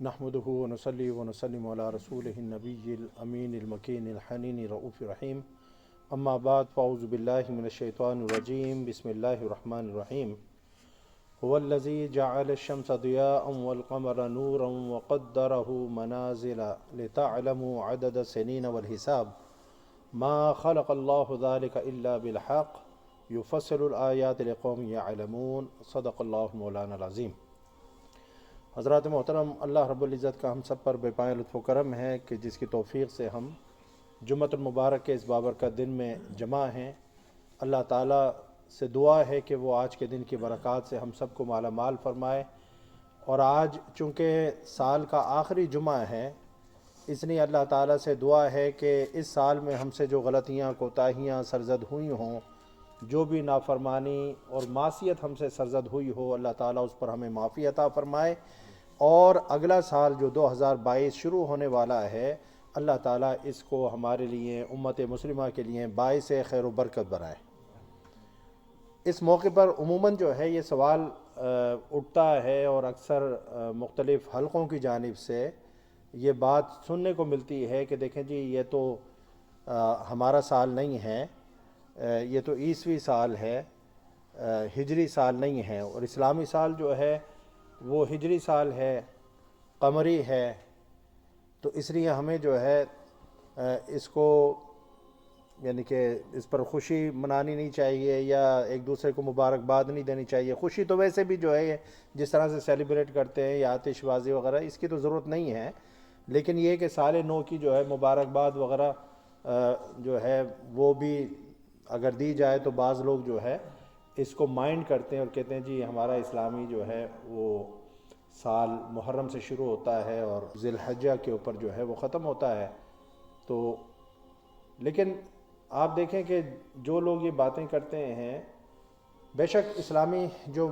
نحمده ونصلي ونسلم على رسوله النبي الأمين المكين الحنين الرؤوف الرحيم أما بعد فأعوذ بالله من الشيطان الرجيم بسم الله الرحمن الرحيم هو الذي جعل الشمس ضياء والقمر نورا وقدره منازل لتعلموا عدد السنين والحساب ما خلق الله ذلك إلا بالحق يفصل الآيات لقوم يعلمون صدق الله مولانا العظیم۔ حضرات محترم، اللہ رب العزت کا ہم سب پر بے پناہ لطف و کرم ہے کہ جس کی توفیق سے ہم جمعۃ المبارک کے اس بابرکت دن میں جمع ہیں۔ اللہ تعالیٰ سے دعا ہے کہ وہ آج کے دن کی برکات سے ہم سب کو مالا مال فرمائے، اور آج چونکہ سال کا آخری جمعہ ہے، اس لیے اللہ تعالیٰ سے دعا ہے کہ اس سال میں ہم سے جو غلطیاں کوتاہیاں سرزد ہوئی ہوں، جو بھی نافرمانی اور معصیت ہم سے سرزد ہوئی ہو، اللہ تعالیٰ اس پر ہمیں معافی عطا فرمائے، اور اگلا سال جو 2022 شروع ہونے والا ہے، اللہ تعالیٰ اس کو ہمارے لیے امت مسلمہ کے لیے باعث خیر و برکت بنائے۔ اس موقع پر عموماً جو ہے یہ سوال اٹھتا ہے، اور اکثر مختلف حلقوں کی جانب سے یہ بات سننے کو ملتی ہے کہ دیکھیں جی، یہ تو ہمارا سال نہیں ہے، یہ تو عیسوی سال ہے، ہجری سال نہیں ہے، اور اسلامی سال جو ہے وہ ہجری سال ہے، قمری ہے، تو اس لیے ہمیں جو ہے اس کو یعنی کہ اس پر خوشی منانی نہیں چاہیے، یا ایک دوسرے کو مبارکباد نہیں دینی چاہیے۔ خوشی تو ویسے بھی جو ہے جس طرح سے سیلیبریٹ کرتے ہیں یا آتش بازی وغیرہ، اس کی تو ضرورت نہیں ہے، لیکن یہ کہ سال نو کی جو ہے مبارکباد وغیرہ جو ہے وہ بھی اگر دی جائے تو بعض لوگ جو ہے اس کو مائنڈ کرتے ہیں اور کہتے ہیں جی ہمارا اسلامی جو ہے وہ سال محرم سے شروع ہوتا ہے اور ذی الحجہ کے اوپر جو ہے وہ ختم ہوتا ہے۔ تو لیکن آپ دیکھیں کہ جو لوگ یہ باتیں کرتے ہیں، بے شک اسلامی جو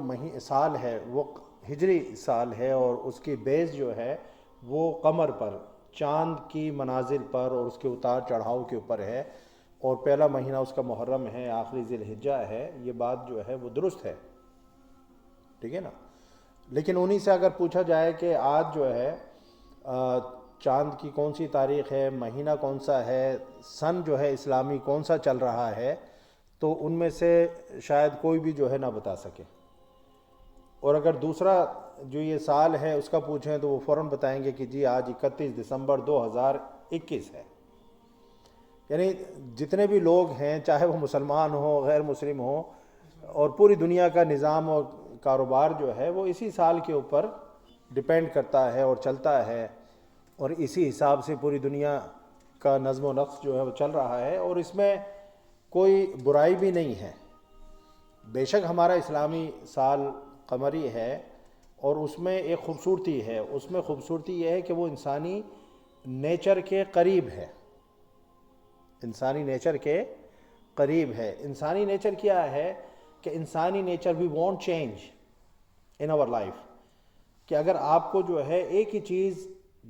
سال ہے وہ ہجری سال ہے، اور اس کی بیس جو ہے وہ قمر پر، چاند کی منازل پر اور اس کے اتار چڑھاؤ کے اوپر ہے، اور پہلا مہینہ اس کا محرم ہے، آخری ذی الحجہ ہے۔ یہ بات جو ہے وہ درست ہے، ٹھیک ہے نا؟ لیکن انہی سے اگر پوچھا جائے کہ آج جو ہے چاند کی کون سی تاریخ ہے، مہینہ کون سا ہے، سن جو ہے اسلامی کون سا چل رہا ہے، تو ان میں سے شاید کوئی بھی جو ہے نہ بتا سکے۔ اور اگر دوسرا جو یہ سال ہے اس کا پوچھیں تو وہ فوراً بتائیں گے کہ جی آج 31 دسمبر 2021 ہے۔ یعنی جتنے بھی لوگ ہیں، چاہے وہ مسلمان ہوں، غیر مسلم ہوں، اور پوری دنیا کا نظام اور کاروبار جو ہے وہ اسی سال کے اوپر ڈیپینڈ کرتا ہے اور چلتا ہے، اور اسی حساب سے پوری دنیا کا نظم و نسق جو ہے وہ چل رہا ہے، اور اس میں کوئی برائی بھی نہیں ہے۔ بے شک ہمارا اسلامی سال قمری ہے، اور اس میں ایک خوبصورتی ہے، اس میں خوبصورتی یہ ہے کہ وہ انسانی نیچر کے قریب ہے، انسانی نیچر کے قریب ہے۔ انسانی نیچر کیا ہے کہ انسانی nature we want change in our life, کہ اگر آپ کو جو ہے ایک ہی چیز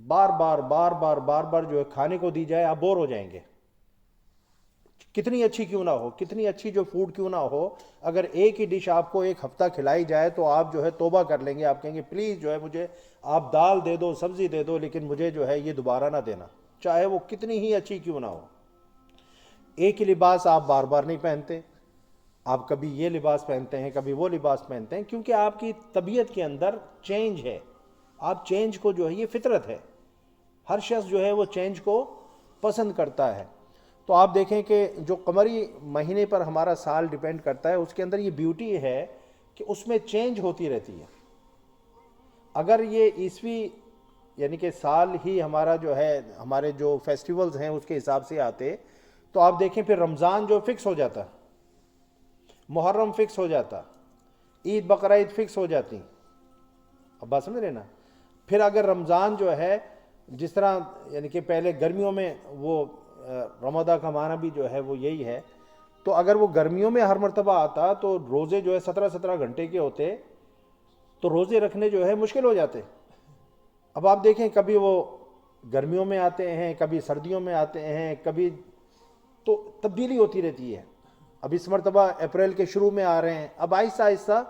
بار بار جو ہے کھانے کو دی جائے، آپ بور ہو جائیں گے، کتنی اچھی کیوں نہ ہو، کتنی اچھی جو فوڈ کیوں نہ ہو، اگر ایک ہی ڈش آپ کو ایک ہفتہ کھلائی جائے تو آپ جو ہے توبہ کر لیں گے، آپ کہیں گے پلیز جو ہے مجھے آپ دال دے دو، سبزی دے دو، لیکن مجھے جو ہے یہ دوبارہ نہ دینا، چاہے وہ کتنی ہی اچھی کیوں نہ ہو۔ ایک ہی لباس آپ بار بار نہیں پہنتے، آپ کبھی یہ لباس پہنتے ہیں، کبھی وہ لباس پہنتے ہیں، کیونکہ آپ کی طبیعت کے اندر چینج ہے، آپ چینج کو جو ہے یہ فطرت ہے، ہر شخص جو ہے وہ چینج کو پسند کرتا ہے۔ تو آپ دیکھیں کہ جو قمری مہینے پر ہمارا سال ڈیپینڈ کرتا ہے، اس کے اندر یہ بیوٹی ہے کہ اس میں چینج ہوتی رہتی ہے۔ اگر یہ عیسوی یعنی کہ سال ہی ہمارا جو ہے ہمارے جو فیسٹیولز ہیں اس کے حساب سے آتے، تو آپ دیکھیں پھر رمضان جو فکس ہو جاتا، محرم فکس ہو جاتا، عید بقرعید فکس ہو جاتی، اب بات سمجھ رہے نا؟ پھر اگر رمضان جو ہے جس طرح یعنی کہ پہلے گرمیوں میں وہ رمضان کا معنی بھی جو ہے وہ یہی ہے، تو اگر وہ گرمیوں میں ہر مرتبہ آتا تو روزے جو ہے 17 گھنٹے کے ہوتے، تو روزے رکھنے جو ہے مشکل ہو جاتے۔ اب آپ دیکھیں کبھی وہ گرمیوں میں آتے ہیں، کبھی سردیوں میں آتے ہیں، کبھی تو تبدیلی ہوتی رہتی ہے۔ اب اس مرتبہ اپریل کے شروع میں آ رہے ہیں، اب آہستہ آہستہ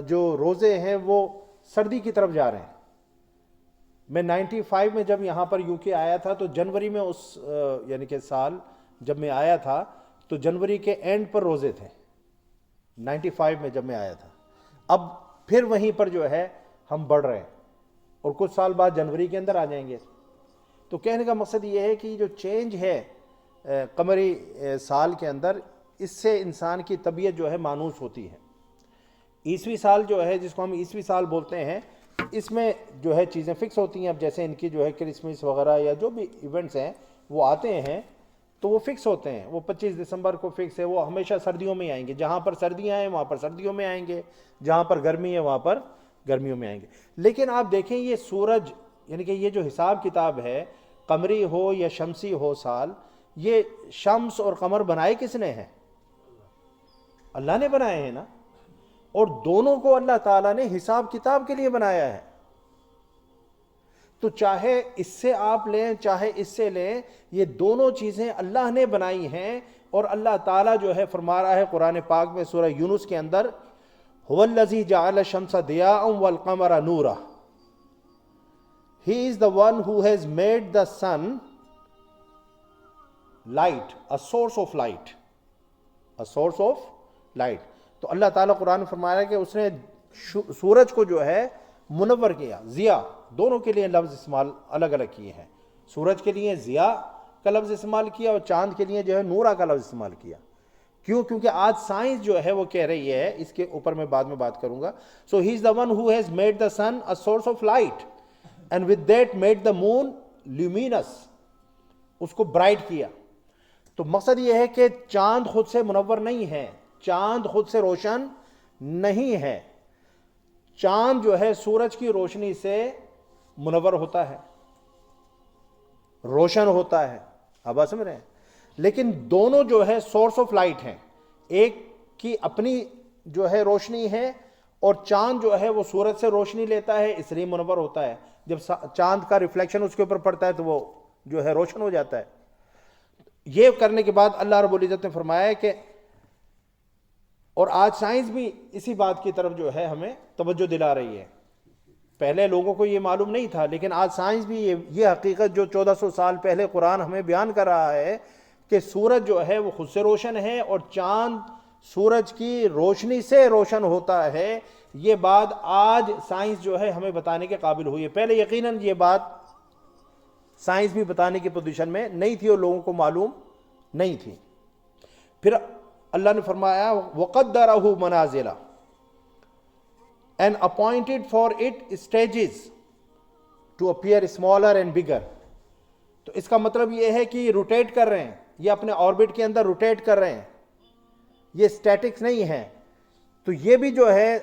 جو روزے ہیں وہ سردی کی طرف جا رہے ہیں، میں 95 میں جب یہاں پر یو کے آیا تھا تو جنوری میں اس یعنی کہ سال جب میں آیا تھا تو جنوری کے اینڈ پر روزے تھے 95 میں جب میں آیا تھا. اب پھر وہیں پر جو ہے ہم بڑھ رہے ہیں اور کچھ سال بعد جنوری کے اندر آ جائیں گے. تو کہنے کا مقصد یہ ہے کہ جو چینج ہے قمری سال کے اندر، اس سے انسان کی طبیعت جو ہے مانوس ہوتی ہے. عیسوی سال جو ہے جس کو ہم عیسوی سال بولتے ہیں، اس میں جو ہے چیزیں فکس ہوتی ہیں. اب جیسے ان کی جو ہے کرسمس وغیرہ یا جو بھی ایونٹس ہیں وہ آتے ہیں تو وہ فکس ہوتے ہیں. وہ 25 دسمبر کو فکس ہے، وہ ہمیشہ سردیوں میں آئیں گے. جہاں پر سردیاں ہیں وہاں پر سردیوں میں آئیں گے، جہاں پر گرمی ہے وہاں پر گرمیوں میں آئیں گے. لیکن آپ دیکھیں یہ سورج یعنی کہ یہ جو حساب کتاب ہے، قمری ہو یا شمسی ہو سال، یہ شمس اور قمر بنائے کس نے ہیں؟ اللہ نے بنائے ہیں نا. اور دونوں کو اللہ تعالیٰ نے حساب کتاب کے لیے بنایا ہے. تو چاہے اس سے آپ لیں چاہے اس سے لیں، یہ دونوں چیزیں اللہ نے بنائی ہیں. اور اللہ تعالیٰ جو ہے فرما رہا ہے قرآن پاک میں سورہ یونس کے اندر، هو الذی جعل الشمس ضیاء والقمر نورا. He is the one who has made the sun light, a source of light, a source of light. تو اللہ تعالیٰ قرآن میں فرما رہا ہے کہ اس نے سورج کو جو ہے منور کیا. ضیاء دونوں کے لیے لفظ استعمال الگ الگ کیے ہیں. سورج کے لیے ضیاء کا لفظ استعمال کیا اور چاند کے لیے جو ہے نورا کا لفظ استعمال کیا. کیوں؟ کیونکہ آج سائنس جو ہے وہ کہہ رہی ہے، اس کے اوپر میں بعد میں بات کروں گا. So he is the one who has made the sun a source of light and with that made the moon luminous. اس کو برائٹ کیا. تو مقصد یہ ہے کہ چاند خود سے منور نہیں ہے، چاند خود سے روشن نہیں ہے. چاند جو ہے سورج کی روشنی سے منور ہوتا ہے، روشن ہوتا ہے. آپ بات سمجھ رہے ہیں؟ لیکن دونوں جو ہے سورس آف لائٹ ہیں. ایک کی اپنی جو ہے روشنی ہے اور چاند جو ہے وہ سورج سے روشنی لیتا ہے، اس لیے منور ہوتا ہے. جب چاند کا ریفلیکشن اس کے اوپر پڑتا ہے تو وہ جو ہے روشن ہو جاتا ہے. یہ کرنے کے بعد اللہ رب العزت نے فرمایا ہے کہ، اور آج سائنس بھی اسی بات کی طرف جو ہے ہمیں توجہ دلا رہی ہے. پہلے لوگوں کو یہ معلوم نہیں تھا، لیکن آج سائنس بھی یہ حقیقت جو 1400 سال پہلے قرآن ہمیں بیان کر رہا ہے کہ سورج جو ہے وہ خود سے روشن ہے اور چاند سورج کی روشنی سے روشن ہوتا ہے. یہ بات آج سائنس جو ہے ہمیں بتانے کے قابل ہوئی ہے. پہلے یقیناً یہ بات سائنس بھی بتانے کی پوزیشن میں نہیں تھی اور لوگوں کو معلوم نہیں تھی. پھر اللہ نے فرمایا وَقَدَّرَهُ مَنَازِلَ and appointed for it stages to appear smaller and bigger. تو اس کا مطلب یہ ہے کہ یہ روٹیٹ کر رہے ہیں، یہ اپنے آربٹ کے اندر روٹیٹ کر رہے ہیں، یہ سٹیٹکس نہیں ہیں. تو یہ بھی جو ہے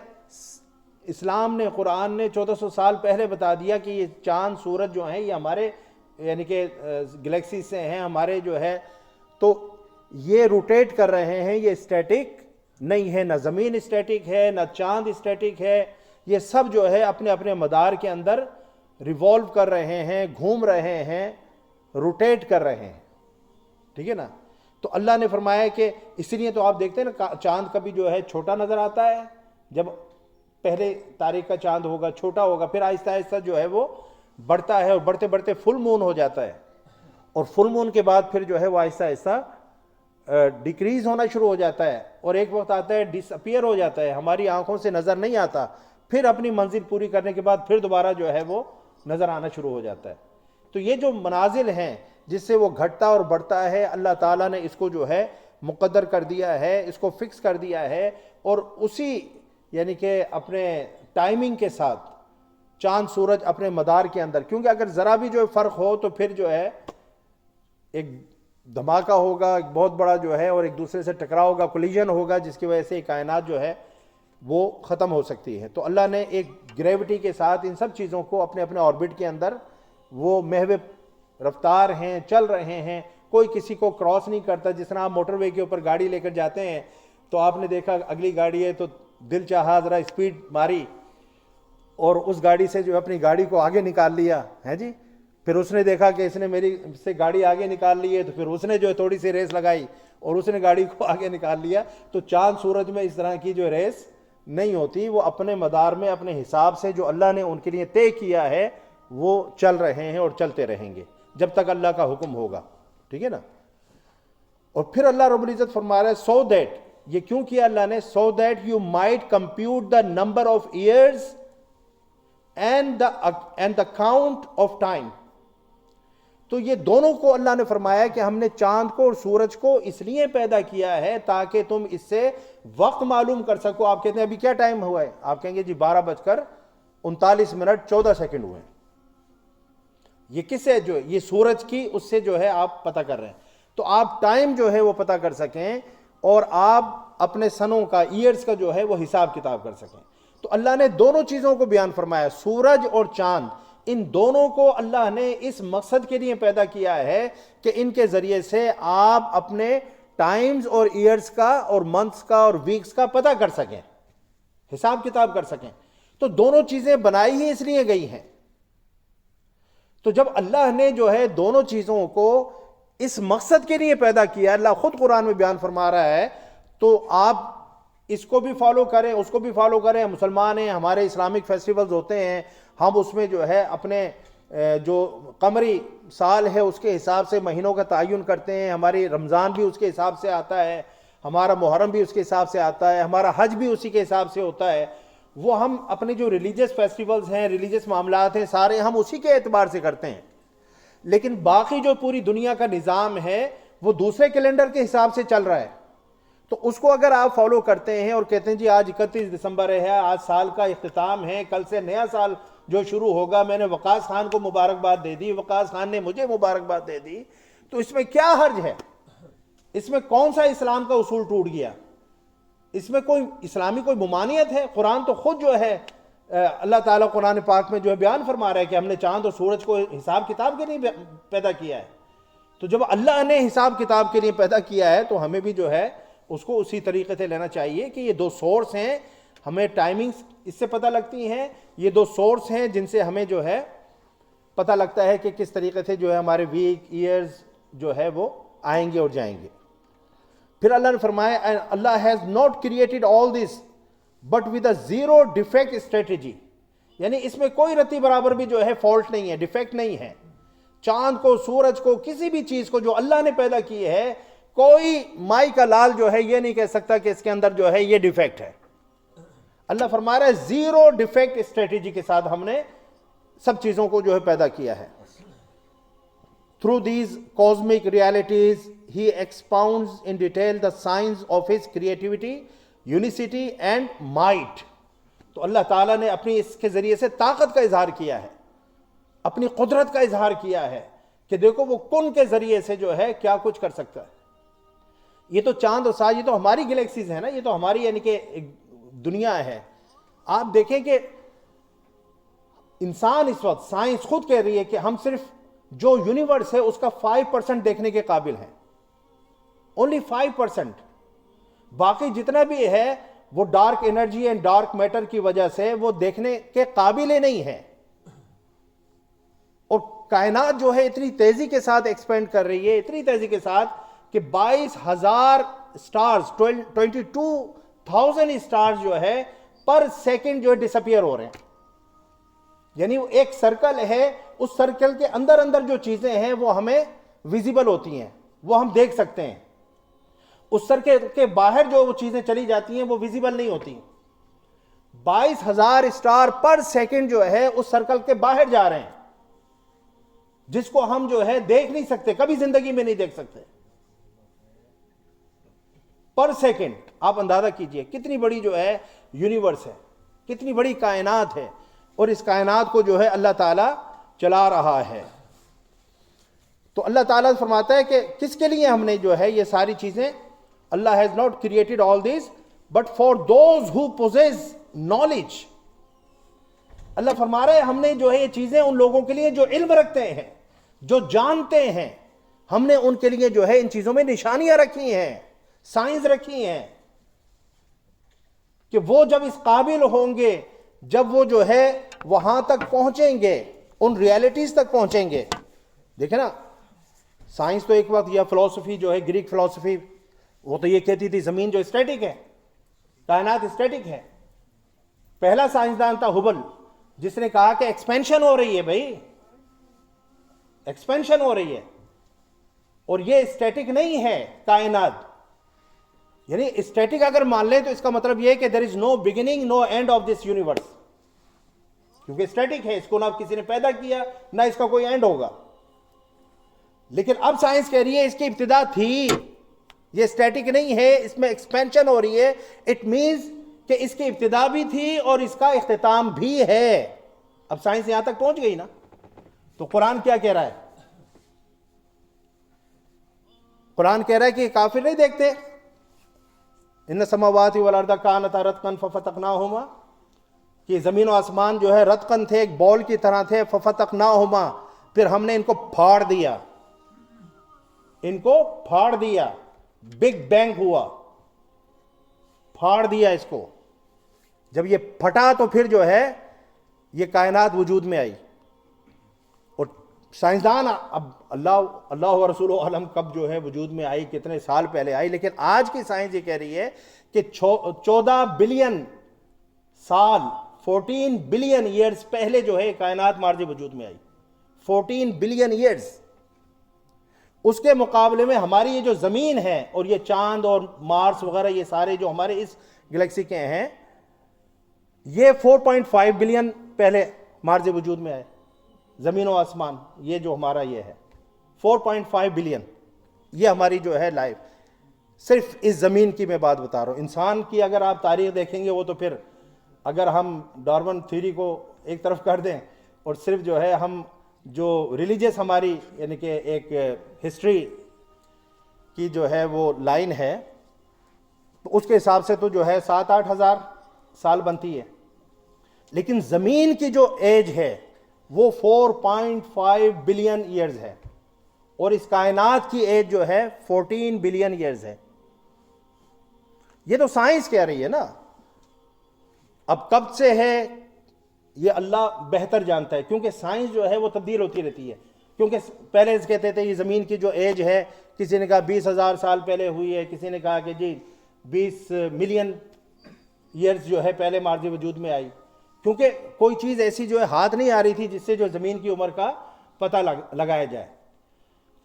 اسلام نے، قرآن نے 1400 سال پہلے بتا دیا کہ یہ چاند سورج جو ہیں یہ ہمارے یعنی کہ گلیکسی سے ہیں ہمارے جو ہے، تو یہ روٹیٹ کر رہے ہیں، یہ اسٹیٹک نہیں ہے. نہ زمین اسٹیٹک ہے، نہ چاند اسٹیٹک ہے. یہ سب جو ہے اپنے اپنے مدار کے اندر ریوالو کر رہے ہیں، گھوم رہے ہیں، روٹیٹ کر رہے ہیں. ٹھیک ہے نا؟ تو اللہ نے فرمایا کہ اس لیے تو آپ دیکھتے ہیں نا چاند کبھی جو ہے چھوٹا نظر آتا ہے، جب پہلے تاریخ کا چاند ہوگا چھوٹا ہوگا، پھر آہستہ آہستہ جو ہے وہ بڑھتا ہے اور بڑھتے بڑھتے فل مون ہو جاتا ہے، اور فل مون کے بعد پھر جو ہے وہ آہستہ آہستہ ڈیکریز ہونا شروع ہو جاتا ہے، اور ایک وقت آتا ہے ڈس اپیئر ہو جاتا ہے، ہماری آنکھوں سے نظر نہیں آتا. پھر اپنی منزل پوری کرنے کے بعد پھر دوبارہ جو ہے وہ نظر آنا شروع ہو جاتا ہے. تو یہ جو منازل ہیں جس سے وہ گھٹتا اور بڑھتا ہے، اللہ تعالیٰ نے اس کو جو ہے مقدر کر دیا ہے، اس کو فکس کر دیا ہے. اور اسی یعنی کہ اپنے ٹائمنگ کے ساتھ چاند سورج اپنے مدار کے اندر، کیونکہ اگر ذرا بھی جو فرق ہو تو پھر جو ہے ایک دھماکہ ہوگا، ایک بہت بڑا جو ہے، اور ایک دوسرے سے ٹکراؤ ہوگا، کولیجن ہوگا، جس کی وجہ سے کائنات جو ہے وہ ختم ہو سکتی ہے. تو اللہ نے ایک گریوٹی کے ساتھ ان سب چیزوں کو اپنے اپنے آربٹ کے اندر وہ محو رفتار ہیں، چل رہے ہیں. کوئی کسی کو کراس نہیں کرتا. جس طرح آپ موٹر وے کے اوپر گاڑی لے کر جاتے ہیں تو آپ نے دیکھا اگلی گاڑی ہے تو دل چاہا ذرا اسپیڈ ماری اور اس گاڑی سے جو اپنی گاڑی کو آگے نکال لیا ہے جی. پھر اس نے دیکھا کہ اس نے میری سے گاڑی آگے نکال لی ہے تو پھر اس نے جو ہے تھوڑی سی ریس لگائی اور اس نے گاڑی کو آگے نکال لیا. تو چاند سورج میں اس طرح کی جو ریس نہیں ہوتی، وہ اپنے مدار میں اپنے حساب سے جو اللہ نے ان کے لیے طے کیا ہے وہ چل رہے ہیں اور چلتے رہیں گے جب تک اللہ کا حکم ہوگا. ٹھیک ہے نا. اور پھر اللہ رب العزت فرما رہا ہے سو دیٹ، یہ کیوں کیا اللہ نے؟ So that you might compute the number of years and the count of time. تو یہ دونوں کو اللہ نے فرمایا کہ ہم نے چاند کو اور سورج کو اس لیے پیدا کیا ہے تاکہ تم اس سے وقت معلوم کر سکو. آپ کہتے ہیں ابھی کیا ٹائم ہوا ہے؟ آپ کہیں گے جی 12:39:14 ہوئے. یہ کس سے جو یہ سورج کی اس سے جو ہے آپ پتہ کر رہے ہیں. تو آپ ٹائم جو ہے وہ پتہ کر سکیں اور آپ اپنے سنوں کا، ایئرز کا جو ہے وہ حساب کتاب کر سکیں. تو اللہ نے دونوں چیزوں کو بیان فرمایا، سورج اور چاند، ان دونوں کو اللہ نے اس مقصد کے لیے پیدا کیا ہے کہ ان کے ذریعے سے آپ اپنے ٹائمز اور ایئرز کا اور منتھس کا اور ویکس کا پتہ کر سکیں، حساب کتاب کر سکیں. تو دونوں چیزیں بنائی ہی اس لیے گئی ہیں. تو جب اللہ نے جو ہے دونوں چیزوں کو اس مقصد کے لیے پیدا کیا، اللہ خود قرآن میں بیان فرما رہا ہے، تو آپ اس کو بھی فالو کریں، اس کو بھی فالو کریں. مسلمان ہیں، ہمارے اسلامک فیسٹیولز ہوتے ہیں، ہم اس میں جو ہے اپنے جو قمری سال ہے اس کے حساب سے مہینوں کا تعین کرتے ہیں. ہماری رمضان بھی اس کے حساب سے آتا ہے، ہمارا محرم بھی اس کے حساب سے آتا ہے، ہمارا حج بھی اسی کے حساب سے ہوتا ہے. وہ ہم اپنے جو ریلیجس فیسٹیولز ہیں، ریلیجس معاملات ہیں، سارے ہم اسی کے اعتبار سے کرتے ہیں. لیکن باقی جو پوری دنیا کا نظام ہے وہ دوسرے کیلنڈر کے حساب سے چل رہا ہے. تو اس کو اگر آپ فالو کرتے ہیں اور کہتے ہیں جی آج 31 دسمبر ہے، آج سال کا اختتام ہے، کل سے نیا سال جو شروع ہوگا، میں نے وقاص خان کو مبارکباد دے دی، وقاص خان نے مجھے مبارکباد دے دی، تو اس میں کیا حرج ہے؟ اس میں کون سا اسلام کا اصول ٹوٹ گیا؟ اس میں کوئی اسلامی کوئی ممانعت ہے؟ قرآن تو خود جو ہے اللہ تعالیٰ قرآن پاک میں جو ہے بیان فرما رہا ہے کہ ہم نے چاند اور سورج کو حساب کتاب کے لیے پیدا کیا ہے. تو جب اللہ نے حساب کتاب کے لیے پیدا کیا ہے تو ہمیں بھی جو ہے اس کو اسی طریقے سے لینا چاہیے کہ یہ دو سورس ہیں، ہمیں ٹائمنگز اس سے پتہ لگتی ہیں، یہ دو سورس ہیں جن سے ہمیں جو ہے پتہ لگتا ہے کہ کس طریقے سے جو ہے ہمارے ویک، ایئرز جو ہے وہ آئیں گے اور جائیں گے. پھر اللہ نے فرمایا Allah has not created all this but with a zero defect strategy, یعنی اس میں کوئی رتی برابر بھی جو ہے فالٹ نہیں ہے، ڈیفیکٹ نہیں ہے. چاند کو، سورج کو، کسی بھی چیز کو جو اللہ نے پیدا کی ہے، کوئی مائی کا لال جو ہے یہ نہیں کہہ سکتا کہ اس کے اندر جو ہے یہ ڈیفیکٹ ہے. اللہ فرما رہا ہے زیرو ڈیفیکٹ اسٹریٹجی کے ساتھ ہم نے سب چیزوں کو جو ہے پیدا کیا ہے. Through these cosmic realities, he expounds in detail the signs of his creativity, unicity and might. تو اللہ تعالیٰ نے اپنی اس کے ذریعے سے طاقت کا اظہار کیا ہے، اپنی قدرت کا اظہار کیا ہے کہ دیکھو وہ کن کے ذریعے سے جو ہے کیا کچھ کر سکتا ہے. یہ تو چاند اور سورج، یہ تو ہماری گلیکسیز ہیں نا، یہ تو ہماری یعنی کہ دنیا ہے. آپ دیکھیں کہ انسان اس وقت، سائنس خود کہہ رہی ہے کہ ہم صرف جو یونیورس ہے اس کا 5% دیکھنے کے قابل ہیں، اونلی 5%. باقی جتنا بھی ہے وہ dark energy and dark matter کی وجہ سے وہ دیکھنے کے قابل نہیں ہے. اور کائنات جو ہے اتنی تیزی کے ساتھ ایکسپینڈ کر رہی ہے، اتنی تیزی کے ساتھ کہ 22,000 سٹارز، 22,000 سٹارز جو ہے پر سیکنڈ جو ہے ڈسپیئر ہو رہے ہیں. یعنی ایک سرکل ہے، اس سرکل کے اندر اندر جو چیزیں ہیں وہ ہمیں ویزیبل ہوتی ہیں، وہ ہم دیکھ سکتے ہیں. اس سرکل کے باہر جو وہ چیزیں چلی جاتی ہیں وہ ویزیبل نہیں ہوتی. 22,000 سٹار پر سیکنڈ جو ہے اس سرکل کے باہر جا رہے ہیں، جس کو ہم جو ہے دیکھ نہیں سکتے، کبھی زندگی میں نہیں دیکھ سکتے. پر سیکنڈ آپ اندازہ کیجئے کتنی بڑی جو ہے یونیورس ہے، کتنی بڑی کائنات ہے، اور اس کائنات کو جو ہے اللہ تعالیٰ چلا رہا ہے. تو اللہ تعالیٰ فرماتا ہے کہ کس کے لیے ہم نے جو ہے یہ ساری چیزیں، Allah has not created all these but for those who possess knowledge. Allah فرما رہے ہیں ہم نے جو ہے یہ چیزیں ان لوگوں کے لیے جو علم رکھتے ہیں، جو جانتے ہیں، ہم نے ان کے لیے جو ہے ان چیزوں میں نشانیاں رکھی ہیں، سائنس رکھی ہیں کہ وہ جب اس قابل ہوں گے، جب وہ جو ہے وہاں تک پہنچیں گے، ان ریالٹیز تک پہنچیں گے. دیکھیں نا، سائنس تو ایک وقت یا فلسفی جو ہے گریک فلسفی، وہ تو یہ کہتی تھی زمین جو اسٹیٹک ہے، کائنات اسٹیٹک ہے. پہلا سائنسدان تھا ہبل، جس نے کہا کہ ایکسپینشن ہو رہی ہے بھائی، ایکسپینشن ہو رہی ہے، اور یہ اسٹیٹک نہیں ہے کائنات. یعنی اسٹیٹک اگر مان لیں تو اس کا مطلب یہ کہ there is no beginning no end of this universe, کیونکہ اسٹیٹک ہے، اس کو نہ کسی نے پیدا کیا نہ اس کا کوئی اینڈ ہوگا. لیکن اب سائنس کہہ رہی ہے اس کی ابتدا تھی، یہ اسٹیٹک نہیں ہے، اس میں ایکسپینشن ہو رہی ہے. اٹ مینز کہ اس کی ابتدا بھی تھی اور اس کا اختتام بھی ہے. اب سائنس یہاں تک پہنچ گئی نا. تو قرآن کیا کہہ رہا ہے؟ قرآن کہہ رہا ہے کہ کافر نہیں دیکھتے، ان السماوات والارض کانتا رتقا ففتقناہما، کہ زمین و آسمان جو ہے رتقن تھے، ایک بال کی طرح تھے، ففتقناہما، پھر ہم نے ان کو پھاڑ دیا، ان کو پھاڑ دیا، بگ بینگ ہوا، پھاڑ دیا اس کو. جب یہ پھٹا تو پھر جو ہے یہ کائنات وجود میں آئی. اور سائنسدان اب اللہ و رسول عالم کب جو ہے وجود میں آئی، کتنے سال پہلے آئی، لیکن آج کی سائنس یہ کہہ رہی ہے کہ 14 بلین سال 14 بلین ایئرز پہلے جو ہے کائنات مارج وجود میں آئی. 14 بلین ایئرز. اس کے مقابلے میں ہماری یہ جو زمین ہے اور یہ چاند اور مارس وغیرہ یہ سارے جو ہمارے اس گلیکسی کے ہیں، یہ 4.5 بلین پہلے مارج وجود میں آئے. زمین و آسمان یہ جو ہمارا یہ ہے 4.5 بلین، یہ ہماری جو ہے لائف. صرف اس زمین کی میں بات بتا رہا ہوں. انسان کی اگر آپ تاریخ دیکھیں گے وہ تو پھر اگر ہم ڈارون تھیوری کو ایک طرف کر دیں اور صرف جو ہے ہم جو ریلیجیس ہماری یعنی کہ ایک ہسٹری کی جو ہے وہ لائن ہے، تو اس کے حساب سے تو جو ہے 7-8 ہزار سال بنتی ہے. لیکن زمین کی جو ایج ہے وہ 4.5 بلین ایئرز ہے، اور اس کائنات کی ایج جو ہے 14 بلین ایئرز ہے. یہ تو سائنس کہہ رہی ہے نا. اب کب سے ہے یہ اللہ بہتر جانتا ہے، کیونکہ سائنس جو ہے وہ تبدیل ہوتی رہتی ہے. کیونکہ پہلے کہتے تھے یہ زمین کی جو ایج ہے، کسی نے کہا 20,000 سال پہلے ہوئی ہے، کسی نے کہا کہ جی 20 ملین ایئرز جو ہے پہلے مارج وجود میں آئی. کیونکہ کوئی چیز ایسی جو ہے ہاتھ نہیں آ رہی تھی جس سے جو زمین کی عمر کا پتہ لگایا جائے.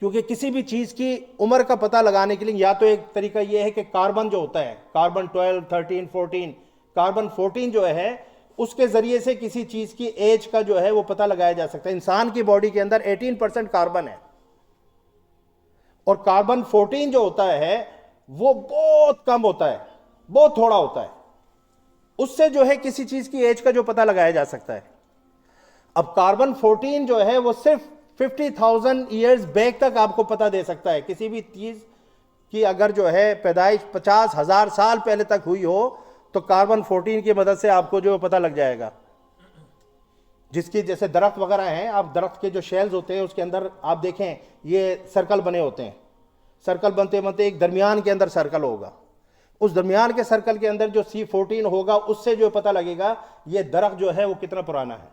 کیونکہ کسی بھی چیز کی عمر کا پتہ لگانے کے لیے یا تو ایک طریقہ یہ ہے کہ کاربن جو ہوتا ہے، کاربن 12 13 14، کاربن 14 جو ہے اس کے ذریعے سے کسی چیز کی ایج کا جو ہے وہ پتہ لگایا جا سکتا ہے. انسان کی باڈی کے اندر 18% کاربن ہے، اور کاربن 14 جو ہوتا ہے وہ بہت کم ہوتا ہے، بہت تھوڑا ہوتا ہے. اس سے جو ہے کسی چیز کی ایج کا جو پتہ لگایا جا سکتا ہے. اب کاربن 14 جو ہے وہ صرف 50,000 ایئرز بیک تک آپ کو پتہ دے سکتا ہے. کسی بھی چیز کی اگر جو ہے پیدائش 50,000 سال پہلے تک ہوئی ہو تو کاربن 14 کی مدد سے آپ کو جو پتہ لگ جائے گا. جس کی جیسے درخت وغیرہ ہیں، آپ درخت کے جو شیلز ہوتے ہیں اس کے اندر آپ دیکھیں یہ سرکل بنے ہوتے ہیں. سرکل بنتے بنتے ایک درمیان کے اندر سرکل ہوگا، اس درمیان کے سرکل کے اندر جو C14 ہوگا اس سے جو پتہ لگے گا یہ درخت جو ہے وہ کتنا پرانا ہے.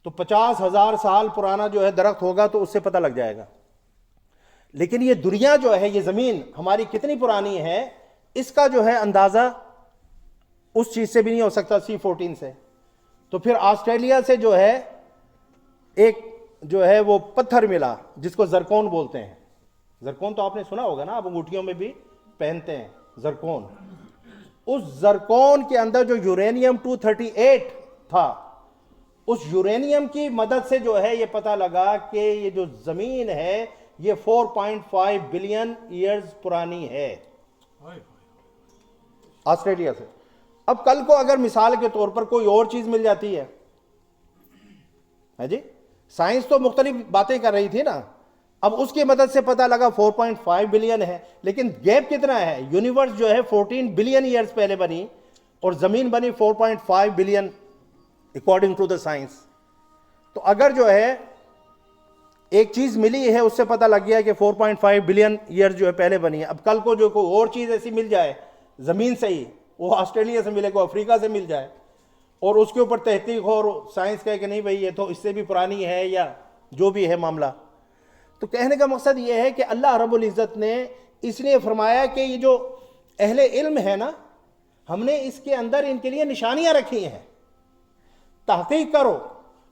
تو 50,000 سال پرانا جو ہے درخت ہوگا تو اس سے پتہ لگ جائے گا. لیکن یہ دنیا جو ہے، یہ زمین ہماری کتنی پرانی ہے، اس کا جو ہے اندازہ اس چیز سے بھی نہیں ہو سکتا C14 سے. تو پھر آسٹریلیا سے جو ہے ایک جو ہے وہ پتھر ملا جس کو زرکون بولتے ہیں. زرکون تو آپ نے سنا ہوگا نا، آپ انگوٹھیوں میں بھی پہنتے ہیں زرکون. اس زرکون کے اندر جو یورینیم 238 تھا، اس یورینیم کی مدد سے جو ہے یہ پتہ لگا کہ یہ جو زمین ہے یہ 4.5 بلین ایئرز پرانی ہے آسٹریلیا سے. اب کل کو اگر مثال کے طور پر کوئی اور چیز مل جاتی ہے جی، سائنس تو مختلف باتیں کر رہی تھی نا، اب اس کی مدد سے پتہ لگا 4.5 بلین ہے، لیکن گیپ کتنا ہے؟ یونیورس جو ہے 14 بلین ایئرز پہلے بنی اور زمین بنی 4.5 billion according to the science. تو اگر جو ہے ایک چیز ملی ہے اس سے پتہ لگ گیا کہ 4.5 بلین ایئر جو ہے پہلے بنی ہے. اب کل کو جو کوئی اور چیز ایسی مل جائے زمین سے ہی، وہ آسٹریلیا سے ملے گا، افریقہ سے مل جائے، اور اس کے اوپر تحقیق ہو اور سائنس کہے کہ نہیں بھائی یہ تو اس سے بھی پرانی ہے یا جو بھی ہے معاملہ. تو کہنے کا مقصد یہ ہے کہ اللہ رب العزت نے اس لیے فرمایا کہ یہ جو اہل علم ہے نا، ہم نے اس کے اندر ان کے لیے نشانیاں رکھی ہیں. تحقیق کرو,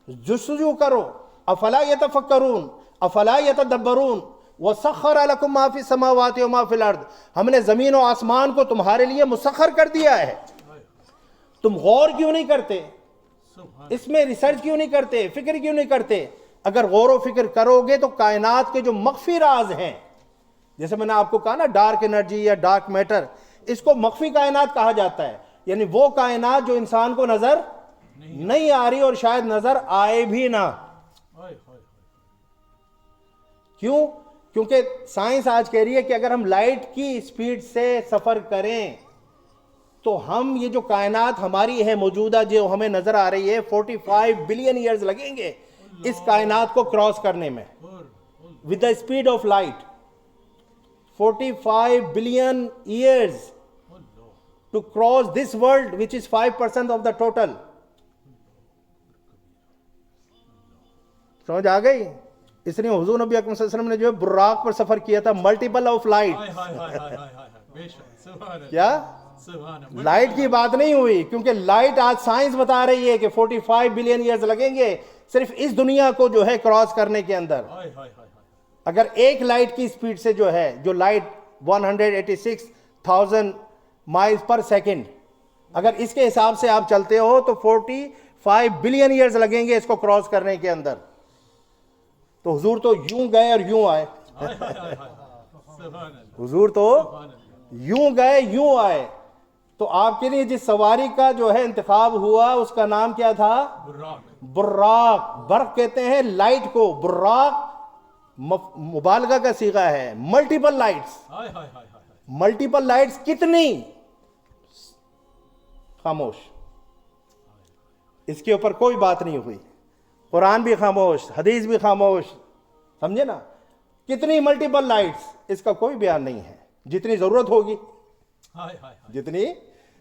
جستجو کرو. افلا یتفکرون افلا یتدبرون وسخر لکم ما فی السماوات و ما فی الارض, ہم نے زمین و آسمان کو تمہارے لیے مسخر کر دیا ہے, تم غور کیوں نہیں کرتے, اس میں ریسرچ کیوں نہیں کرتے, فکر کیوں نہیں کرتے؟ اگر غور و فکر کرو گے تو کائنات کے جو مخفی راز ہیں, جیسے میں نے آپ کو کہا نا ڈارک انرجی یا ڈارک میٹر, اس کو مخفی کائنات کہا جاتا ہے. یعنی وہ کائنات جو انسان کو نظر نہیں آ رہی اور شاید نظر آئے بھی نہ. کیوں؟ کیونکہ سائنس آج کہہ رہی ہے کہ اگر ہم لائٹ کی اسپیڈ سے سفر کریں تو ہم یہ جو کائنات ہماری ہے موجودہ جو ہمیں نظر آ رہی ہے 45 بلین ایئرز لگیں گے اس کائنات کو کراس کرنے میں with the speed of light. 45 billion years to cross this world which is 5% of the total. سمجھ آ گئی؟ اس لیے حضور نبی اکرم صلی اللہ علیہ وسلم نے جو ہے براق پر سفر کیا تھا, ملٹیپل آف لائٹ. کیا لائٹ کی بات نہیں ہوئی, کیونکہ لائٹ آج سائنس بتا رہی ہے کہ 45 بلین ایئرز لگیں گے صرف اس دنیا کو جو ہے کراس کرنے کے اندر. اگر ایک لائٹ کی سپیڈ سے جو ہے, جو لائٹ 186,000 مائلز پر سیکنڈ, اگر اس کے حساب سے آپ چلتے ہو تو 45 بلین ایئرز لگیں گے اس کو کراس کرنے کے اندر. تو حضور تو یوں گئے اور یوں آئے, حضور تو یوں گئے یوں آئے. تو آپ کے لیے جس سواری کا جو ہے انتخاب ہوا اس کا نام کیا تھا؟ براق. برق کہتے ہیں لائٹ کو, براق مبالغہ کا صیغہ ہے. ملٹیپل لائٹس, ملٹیپل لائٹس کتنی؟ خاموش, اس کے اوپر کوئی بات نہیں ہوئی. قرآن بھی خاموش, حدیث بھی خاموش, سمجھے نا؟ کتنی ملٹیپل لائٹس, اس کا کوئی بیان نہیں ہے. جتنی ضرورت ہوگی, جتنی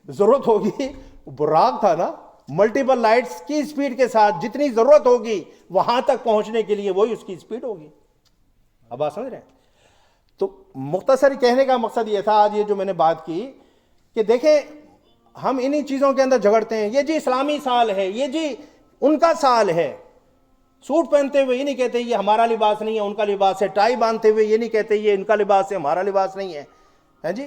ضرورت ہوگی, براق تھا نا, ملٹیپل لائٹس کی سپیڈ کے ساتھ جتنی ضرورت ہوگی وہاں تک پہنچنے کے لیے وہی اس کی سپیڈ ہوگی. اب آپ سمجھ رہے ہیں؟ تو مختصر کہنے کا مقصد یہ تھا آج یہ جو میں نے بات کی کہ دیکھیں ہم انہی چیزوں کے اندر جھگڑتے ہیں. یہ جی اسلامی سال ہے, یہ جی ان کا سال ہے. سوٹ پہنتے ہوئے یہ نہیں کہتے یہ ہمارا لباس نہیں ہے ان کا لباس ہے. ٹائی باندھتے ہوئے یہ نہیں کہتے یہ ان کا لباس ہے ہمارا لباس نہیں ہے جی.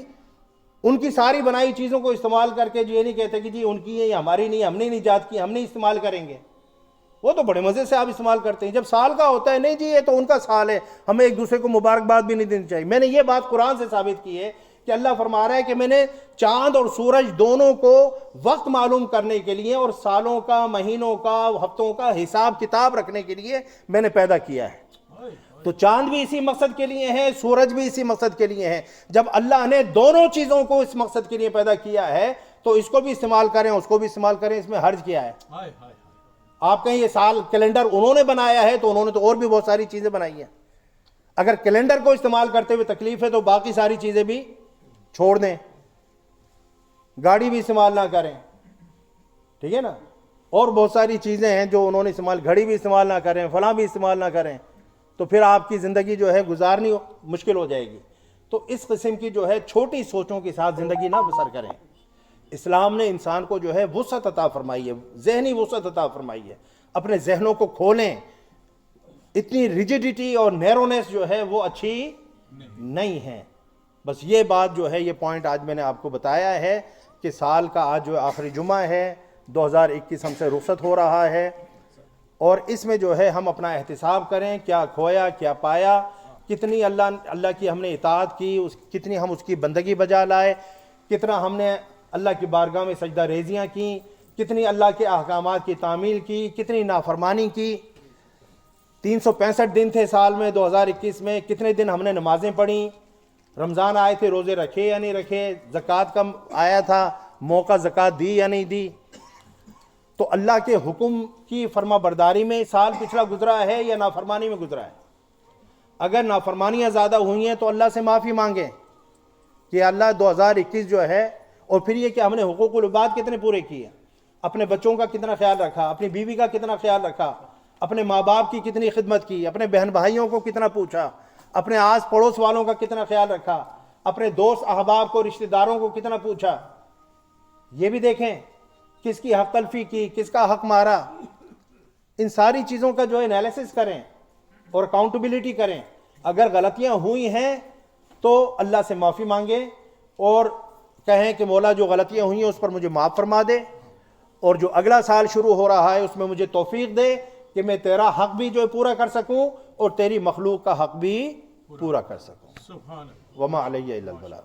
ان کی ساری بنائی چیزوں کو استعمال کر کے یہ نہیں کہتے کہ جی ان کی ہے یہ ہماری نہیں, ہم نے نہیں ایجاد کی, ہم نہیں استعمال کریں گے. وہ تو بڑے مزے سے آپ استعمال کرتے ہیں. جب سال کا ہوتا ہے نہیں جی یہ تو ان کا سال ہے, ہمیں ایک دوسرے کو مبارکباد بھی نہیں دینی چاہیے. میں نے یہ بات قرآن سے ثابت کی ہے کہ اللہ فرما رہا ہے کہ میں نے چاند اور سورج دونوں کو وقت معلوم کرنے کے لیے اور سالوں کا, مہینوں کا, ہفتوں کا حساب کتاب رکھنے کے لیے میں نے پیدا کیا ہے. تو چاند بھی اسی مقصد کے لیے ہے, سورج بھی اسی مقصد کے لیے ہے. جب اللہ نے دونوں چیزوں کو اس مقصد کے لیے پیدا کیا ہے تو اس کو بھی استعمال کریں اس کو بھی استعمال کریں, اس میں حرج کیا ہے؟ آپ کہیں یہ سال کیلنڈر انہوں نے بنایا ہے تو انہوں نے تو اور بھی بہت ساری چیزیں بنائی ہیں. اگر کیلنڈر کو استعمال کرتے ہوئے تکلیف ہے تو باقی ساری چیزیں بھی چھوڑ دیں, گاڑی بھی استعمال نہ کریں, ٹھیک ہے نا. اور بہت ساری چیزیں ہیں جو انہوں نے استعمال, گھڑی بھی استعمال نہ کریں, فلاں بھی استعمال نہ کریں, تو پھر آپ کی زندگی جو ہے گزارنی مشکل ہو جائے گی. تو اس قسم کی جو ہے چھوٹی سوچوں کے ساتھ زندگی نہ بسر کریں. اسلام نے انسان کو جو ہے وسعت عطا فرمائی ہے, ذہنی وسعت عطا فرمائی ہے. اپنے ذہنوں کو کھولیں. اتنی ریجیڈیٹی اور نیرونیس جو ہے وہ اچھی نہیں ہے. بس یہ بات جو ہے, یہ پوائنٹ آج میں نے آپ کو بتایا ہے کہ سال کا آج جو آخری جمعہ ہے, 2021 ہم سے رخصت ہو رہا ہے, اور اس میں جو ہے ہم اپنا احتساب کریں, کیا کھویا کیا پایا, کتنی اللہ کی ہم نے اطاعت کی, کتنی ہم اس کی بندگی بجا لائے, کتنا ہم نے اللہ کی بارگاہ میں سجدہ ریزیاں کی, کتنی اللہ کے احکامات کی تعمیل کی, کتنی نافرمانی کی. 365 دن تھے سال میں 2021 میں, کتنے دن ہم نے نمازیں پڑھیں, رمضان آئے تھے روزے رکھے یا نہیں رکھے, زکوٰۃ کم آیا تھا موقع زکوٰۃ دی یا نہیں دی. تو اللہ کے حکم کی فرما برداری میں سال پچھلا گزرا ہے یا نافرمانی میں گزرا ہے؟ اگر نافرمانیاں زیادہ ہوئی ہیں تو اللہ سے معافی مانگیں کہ اللہ 2021 جو ہے, اور پھر یہ کہ ہم نے حقوق العباد کتنے پورے کیے, اپنے بچوں کا کتنا خیال رکھا, اپنی بیوی کا کتنا خیال رکھا, اپنے ماں باپ کی کتنی خدمت کی, اپنے بہن بھائیوں کو کتنا پوچھا, اپنے آس پڑوس والوں کا کتنا خیال رکھا, اپنے دوست احباب کو رشتہ داروں کو کتنا پوچھا. یہ بھی دیکھیں کس کی حق تلفی کی، کس کا حق مارا، ان ساری چیزوں کا جو ہے انالیسس کریں اور اکاؤنٹیبلٹی کریں. اگر غلطیاں ہوئی ہیں تو اللہ سے معافی مانگیں اور کہیں کہ مولا جو غلطیاں ہوئی ہیں اس پر مجھے معاف فرما دے، اور جو اگلا سال شروع ہو رہا ہے اس میں مجھے توفیق دے کہ میں تیرا حق بھی جو ہے پورا کر سکوں اور تیری مخلوق کا حق بھی پورا کر سکوں. وما علیہ الا البلاغ.